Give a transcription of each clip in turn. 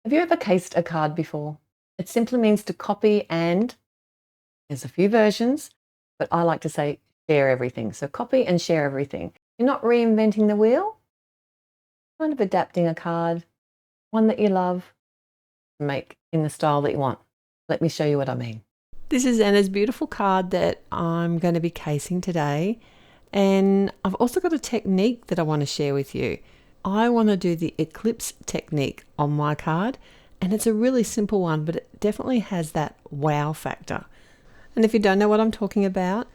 Have you ever cased a card before? It simply means to copy and there's a few versions, but I like to say share everything. So copy and share everything. You're not reinventing the wheel, kind of adapting a card, one that you love, make in the style that you want. Let me show you what I mean. This is Anna's beautiful card that I'm going to be casing today. And I've also got a technique that I want to share with you. I want to do the Eclipse technique on my card. And it's a really simple one, but it definitely has that wow factor. And if you don't know what I'm talking about,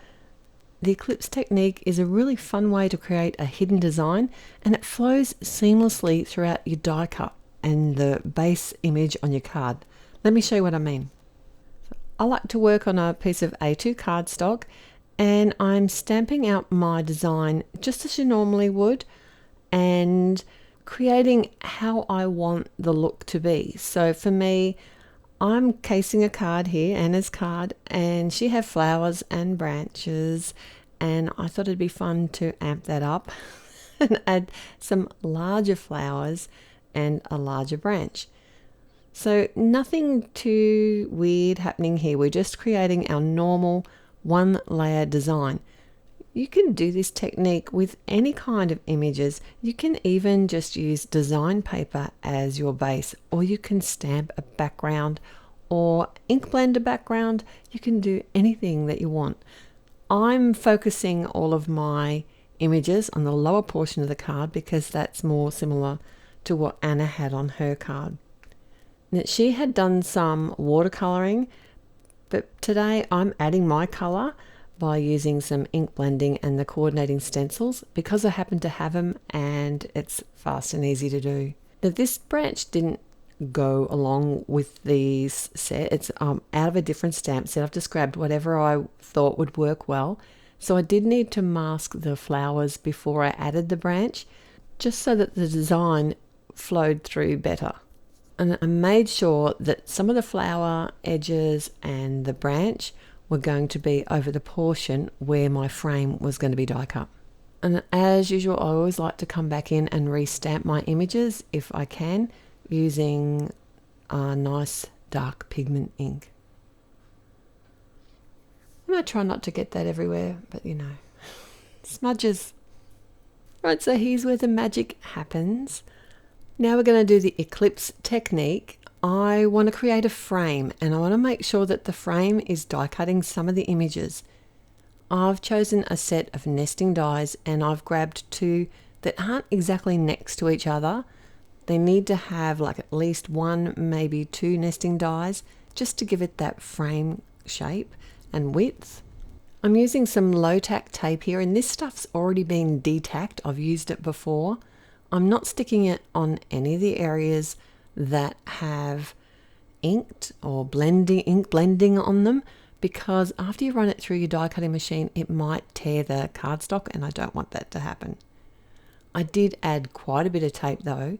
the Eclipse technique is a really fun way to create a hidden design, and it flows seamlessly throughout your die cut and the base image on your card. Let me show you what I mean. I like to work on a piece of A2 cardstock, and I'm stamping out my design just as you normally would and creating how I want the look to be. So for me, I'm casing a card here, Anna's card, and she had flowers and branches, and I thought it'd be fun to amp that up and add some larger flowers and a larger branch. So nothing too weird happening here. We're just creating our normal one layer design. You can do this technique with any kind of images. You can even just use design paper as your base, or you can stamp a background or ink blend a background. You can do anything that you want. I'm focusing all of my images on the lower portion of the card because that's more similar to what Anna had on her card. Now, she had done some watercoloring, but today I'm adding my color by using some ink blending and the coordinating stencils because I happen to have them and it's fast and easy to do. Now, this branch didn't go along with these set. It's out of a different stamp set. I've just grabbed whatever I thought would work well. So I did need to mask the flowers before I added the branch, just so that the design flowed through better. And I made sure that some of the flower edges and the branch were going to be over the portion where my frame was going to be die cut. And as usual, I always like to come back in and restamp my images if I can, using a nice dark pigment ink. And I try not to get that everywhere, but you know, smudges. Right, so here's where the magic happens. Now we're going to do the Eclipse technique. I want to create a frame, and I want to make sure that the frame is die cutting some of the images. I've chosen a set of nesting dies, and I've grabbed two that aren't exactly next to each other. They need to have like at least one, maybe two nesting dies, just to give it that frame shape and width. I'm using some low tack tape here, and this stuff's already been de-tacked. I've used it before. I'm not sticking it on any of the areas that have inked or ink blending on them, because after you run it through your die cutting machine, it might tear the cardstock, and I don't want that to happen. I did add quite a bit of tape though,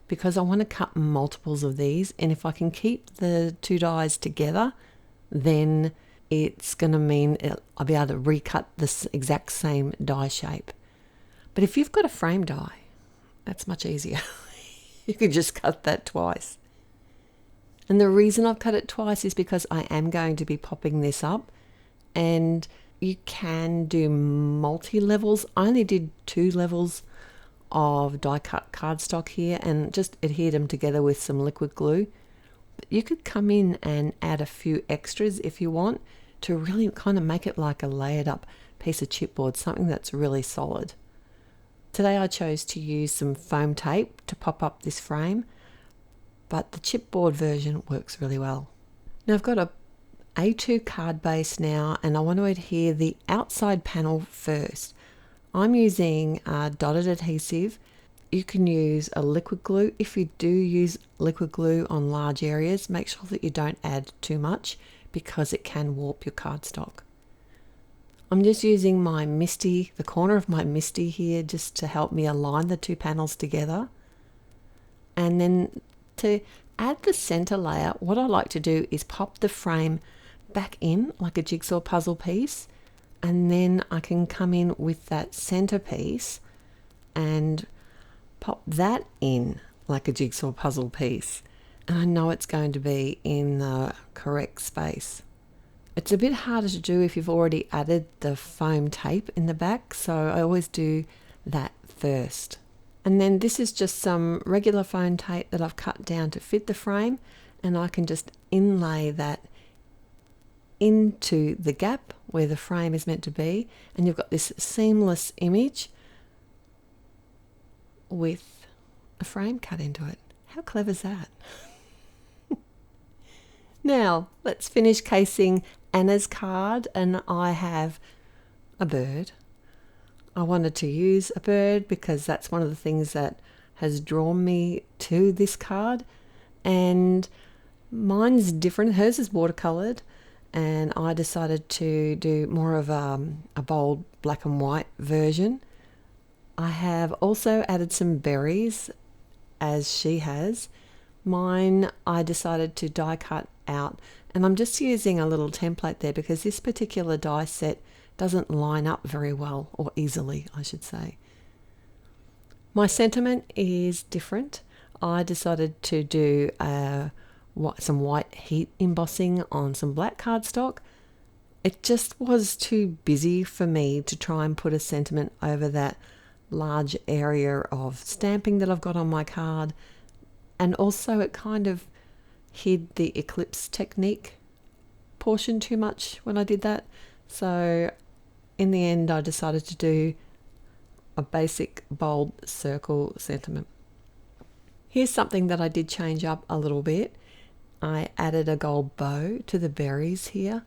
because I want to cut multiples of these, and if I can keep the two dies together, then it's going to mean I'll be able to recut this exact same die shape. But if you've got a frame die, that's much easier. You could just cut that twice. And the reason I've cut it twice is because I am going to be popping this up, and you can do multi-levels. I only did 2 levels of die cut cardstock here and just adhered them together with some liquid glue. But you could come in and add a few extras if you want to really kind of make it like a layered up piece of chipboard, something that's really solid. Today I chose to use some foam tape to pop up this frame, but the chipboard version works really well. Now I've got a A2 card base now, and I want to adhere the outside panel first. I'm using dotted adhesive. You can use a liquid glue. If you do use liquid glue on large areas, make sure that you don't add too much because it can warp your cardstock. I'm just using my MISTI, the corner of my MISTI here, just to help me align the two panels together. And then to add the center layer, what I like to do is pop the frame back in like a jigsaw puzzle piece, and then I can come in with that center piece and pop that in like a jigsaw puzzle piece. and I know it's going to be in the correct space. It's a bit harder to do if you've already added the foam tape in the back, so I always do that first. And then this is just some regular foam tape that I've cut down to fit the frame, and I can just inlay that into the gap where the frame is meant to be, and you've got this seamless image with a frame cut into it. How clever is that? Now let's finish casing Anna's card, and I have a bird. I wanted to use a bird because that's one of the things that has drawn me to this card, and mine's different. Hers is watercolored, and I decided to do more of a bold black and white version. I have also added some berries, as she has. Mine I decided to die cut out, and I'm just using a little template there because this particular die set doesn't line up very well, or easily I should say. My sentiment is different. I decided to do some white heat embossing on some black cardstock. It just was too busy for me to try and put a sentiment over that large area of stamping that I've got on my card, and also it kind of hid the Eclipse Technique portion too much when I did that. So in the end I decided to do a basic bold circle sentiment. Here's something that I did change up a little bit. I added a gold bow to the berries here.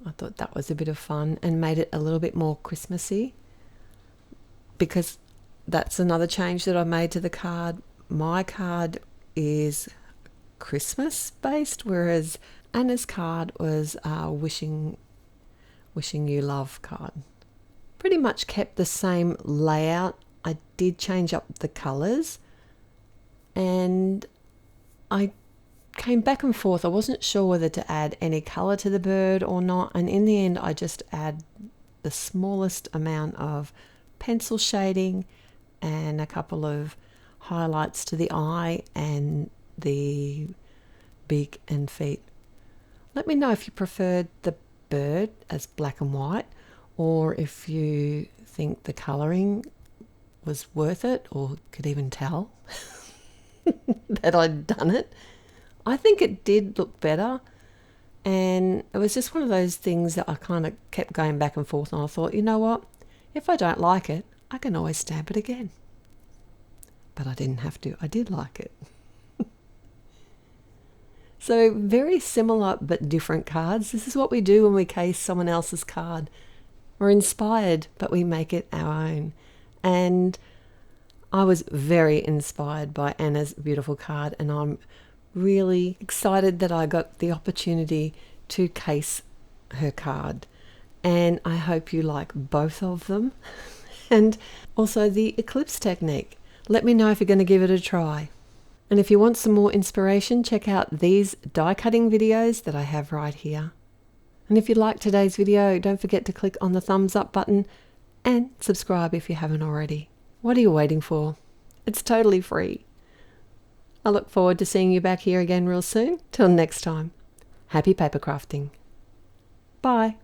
I thought that was a bit of fun and made it a little bit more Christmassy, because that's another change that I made to the card. My card is Christmas based, whereas Anna's card was wishing you love card. Pretty much kept the same layout. I did change up the colors, and I came back and forth. I wasn't sure whether to add any color to the bird or not, and in the end I just add the smallest amount of pencil shading and a couple of highlights to the eye and the beak and feet. Let me know if you preferred the bird as black and white, or if you think the colouring was worth it, or could even tell that I'd done it. I think it did look better, and it was just one of those things that I kind of kept going back and forth, and I thought, you know what, if I don't like it, I can always stamp it again. But I didn't have to. I did like it. So very similar but different cards. This is what we do when we case someone else's card. We're inspired, but we make it our own. And I was very inspired by Anna's beautiful card, and I'm really excited that I got the opportunity to case her card. And I hope you like both of them. And also the Eclipse Technique. Let me know if you're going to give it a try. And if you want some more inspiration, check out these die cutting videos that I have right here. And if you liked today's video, don't forget to click on the thumbs up button and subscribe if you haven't already. What are you waiting for? It's totally free. I look forward to seeing you back here again real soon. Till next time, happy paper crafting. Bye.